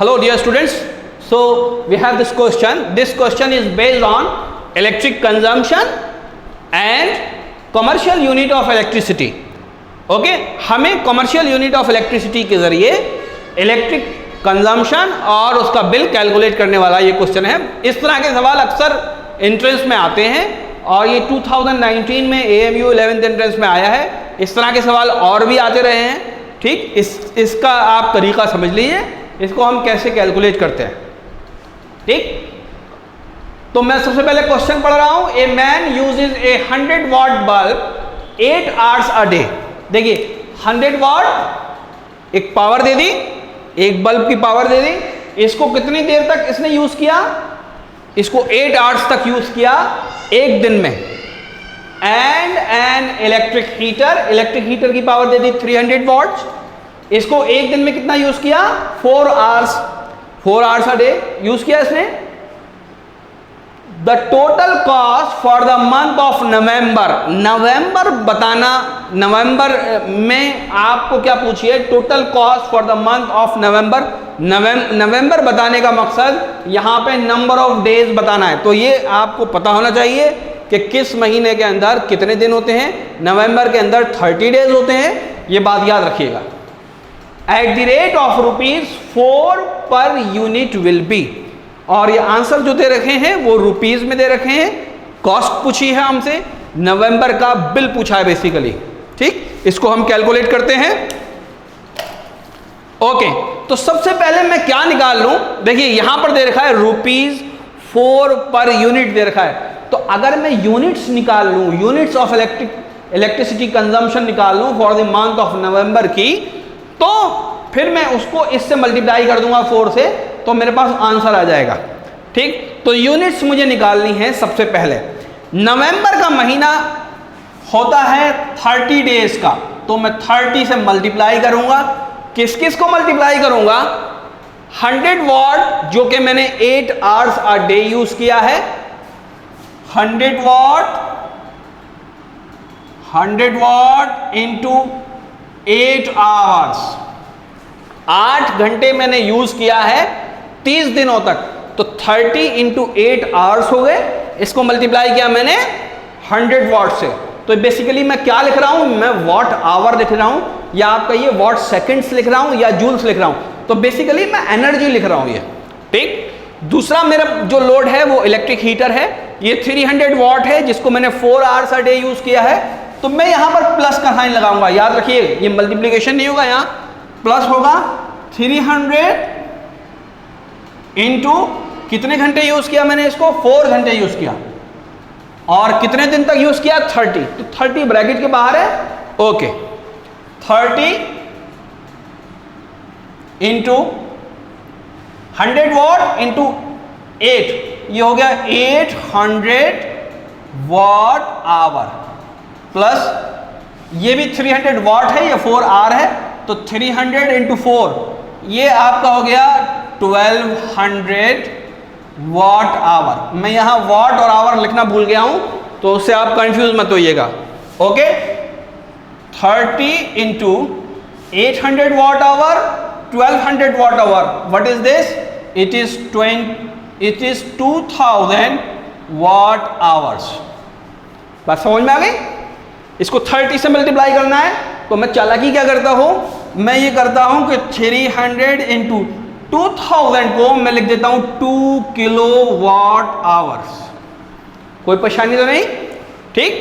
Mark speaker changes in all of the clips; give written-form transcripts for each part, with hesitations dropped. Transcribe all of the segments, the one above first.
Speaker 1: Hello dear students, so we have this question is based on electric consumption and commercial unit of electricity. Okay हमें commercial unit of electricity के जरिए electric consumption और उसका bill calculate करने वाला ये question है। इस तरह के सवाल अक्सर एंट्रेंस में आते हैं और ये 2019 में AMU 11th एंट्रेंस में आया है। इस तरह के सवाल और भी आते रहे हैं। ठीक, इसका आप तरीका समझ लीजिए, इसको हम कैसे कैलकुलेट करते हैं। ठीक, तो मैं सबसे पहले क्वेश्चन पढ़ रहा हूं। A man uses a 100 watt bulb 8 hours a day. देखिए 100 वाट एक पावर दे दी, एक बल्ब की पावर दे दी। इसको कितनी देर तक इसने यूज किया? इसको 8 आवर्स तक यूज किया एक दिन में। एंड एन इलेक्ट्रिक हीटर की पावर दे दी 300 वाट्स। इसको एक दिन में कितना यूज किया? 4 आवर्स अ डे यूज किया इसने। The total cost for the month of November बताना। नवंबर में आपको क्या पूछिए? Total cost for the month of November बताने का मकसद यहां पे नंबर ऑफ डेज बताना है। तो ये आपको पता होना चाहिए कि किस महीने के अंदर कितने दिन होते हैं। नवंबर के अंदर 30 डेज होते हैं, ये बात याद रखिएगा। At the rate of ₹4 per unit will be, और ये आंसर जो दे रखे हैं वो रुपीज में दे रखे हैं। कॉस्ट पूछी है हमसे, नवंबर का बिल पूछा है बेसिकली। ठीक, इसको हम कैलकुलेट करते हैं। ओके, तो सबसे पहले मैं क्या निकाल लूं? देखिए यहां पर दे रखा है ₹4 पर यूनिट दे रखा है। तो अगर मैं यूनिट्स निकाल लूं, यूनिट्स ऑफ इलेक्ट्रिसिटी कंजम्पशन निकाल लूं for the month of November की, तो फिर मैं उसको इससे मल्टीप्लाई कर दूंगा 4 से, तो मेरे पास आंसर आ जाएगा। ठीक, तो यूनिट्स मुझे निकालनी है। सबसे पहले नवंबर का महीना होता है 30 डेज का, तो मैं 30 से मल्टीप्लाई करूंगा। किस किस को मल्टीप्लाई करूंगा? 100 वाट जो कि मैंने 8 आवर्स अ डे यूज किया है। 100 वाट इंटू 8 आवर्स, 8 घंटे मैंने यूज किया है 30 दिनों तक, तो 30 इंटू 8 आवर्स हो गए। इसको मल्टीप्लाई किया मैंने 100 वाट से। तो बेसिकली मैं क्या लिख रहा हूं? मैं वॉट आवर लिख रहा हूं, या आपका ये वॉट सेकंड्स लिख रहा हूं, या जूल्स लिख रहा हूं। तो बेसिकली मैं एनर्जी लिख रहा हूं ये। ठीक, दूसरा मेरा जो लोड है वो इलेक्ट्रिक हीटर है। ये 300 वाट है जिसको मैंने 4 आवर्स अ डे यूज किया है। तो मैं यहां पर प्लस का साइन लगाऊंगा। याद रखिए ये मल्टीप्लीकेशन नहीं होगा, यहां प्लस होगा। 300 इंटू कितने घंटे यूज किया मैंने इसको? 4 घंटे यूज किया। और कितने दिन तक यूज किया? 30। तो 30 ब्रैकेट के बाहर है। ओके, 30 इंटू 100 वाट इंटू 8, ये हो गया 800 वाट आवर, प्लस ये भी 300 वाट है, ये 4 आवर है, तो 300 इंटू 4, ये आपका हो गया 1200 वाट आवर। मैं यहां वाट और आवर लिखना भूल गया हूं, तो उससे आप कंफ्यूज मत होइएगा। Okay, 30 into 800 watt hour, 1200 watt hour. What is this? It is 2000 watt hours. बात समझ में आ गई? इसको 30 से मल्टीप्लाई करना है, तो मैं चालाकी क्या करता हूं? मैं ये करता हूं कि 300 इंटू 2000 को मैं लिख देता हूं 2 किलो वाट आवर्स। कोई परेशानी तो नहीं? ठीक,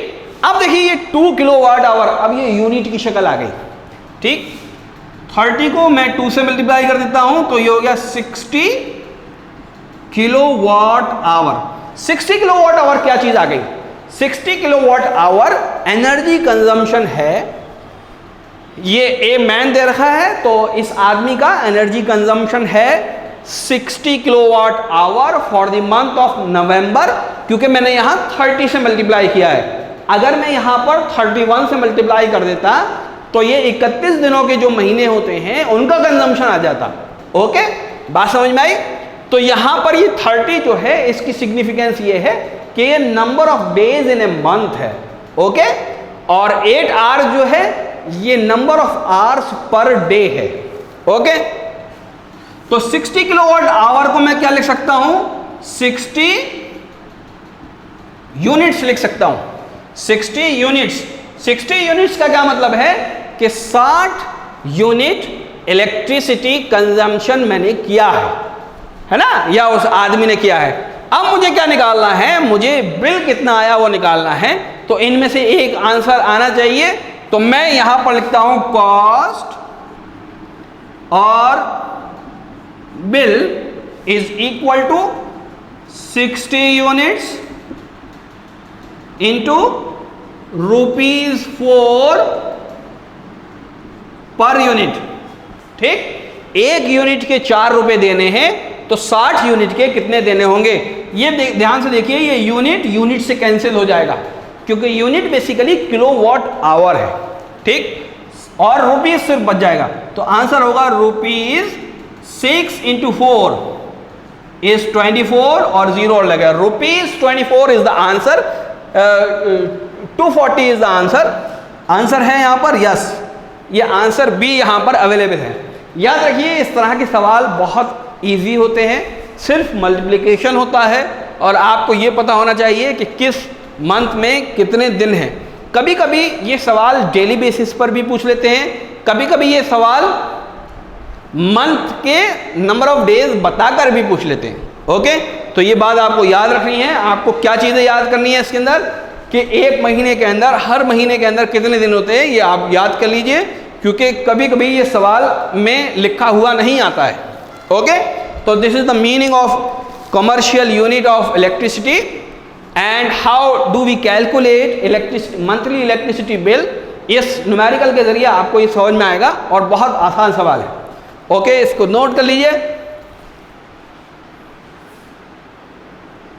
Speaker 1: अब देखिए ये 2 किलो वाट आवर, अब ये यूनिट की शक्ल आ गई। ठीक, 30 को मैं 2 से मल्टीप्लाई कर देता हूं, तो ये हो गया 60 kilo watt hour. 60 kilo watt hour क्या चीज आ गई? 60 kilo watt hour energy consumption है। ये ए मैन दे रखा है, तो इस आदमी का एनर्जी कंजम्पशन है 60 kilowatt hour for the month of November, क्योंकि मैंने यहां 30 से मल्टीप्लाई किया है। अगर मैं यहां पर 31 से मल्टीप्लाई कर देता, तो ये 31 दिनों के जो महीने होते हैं उनका कंजम्पशन आ जाता। ओके, बात समझ में आई? तो यहां पर ये 30 जो है, इसकी सिग्निफिकेंस ये है कि ये number of days in a month है। ओके, और 8 आवर जो है ये number of hours per day है। ओके, तो 60 किलोवाट आवर को मैं क्या लिख सकता हूं, 60 यूनिट्स लिख सकता हूं, 60 यूनिट्स। 60 यूनिट्स का क्या मतलब है कि 60 यूनिट इलेक्ट्रिसिटी कंजम्पशन मैंने किया है ना, या उस आदमी ने किया है। अब मुझे क्या निकालना है, मुझे बिल कितना आया वो निकालना है। तो इनमें से एक आंसर आना चाहिए। तो मैं यहां पर लिखता हूं कॉस्ट और bill is equal to 60 units into ₹4 per unit. ठीक, एक यूनिट के 4 रुपए देने हैं, तो 60 यूनिट के कितने देने होंगे। ये ध्यान से देखिए, ये यूनिट से कैंसिल हो जाएगा, क्योंकि यूनिट बेसिकली किलोवाट आवर है। ठीक, और रुपीज सिर्फ बच जाएगा। तो आंसर होगा ₹6 × 4 इज 24 और 0 और लगेगा। ₹24 is the answer, 240 is the answer. Answer है यहां पर यस, ये आंसर बी यहां पर अवेलेबल है। याद रखिए, इस तरह के सवाल बहुत इजी होते हैं, सिर्फ मल्टीप्लिकेशन होता है और आपको ये पता होना चाहिए कि किस मंथ में कितने दिन हैं। कभी कभी ये सवाल डेली बेसिस पर भी पूछ लेते हैं, कभी कभी ये सवाल मंथ के नंबर ऑफ डेज बताकर भी पूछ लेते हैं। ओके, तो ये बात आपको याद रखनी है। आपको क्या चीज़ें याद करनी है इसके अंदर कि एक महीने के अंदर, हर महीने के अंदर कितने दिन होते हैं, ये आप याद कर लीजिए, क्योंकि कभी कभी ये सवाल में लिखा हुआ नहीं आता है। ओके, तो this is the meaning of commercial unit of electricity and how do we calculate electricity monthly electricity bill. इस न्यूमेरिकल के जरिए आपको ये समझ में आएगा और बहुत आसान सवाल है। ओके, इसको नोट कर लीजिए।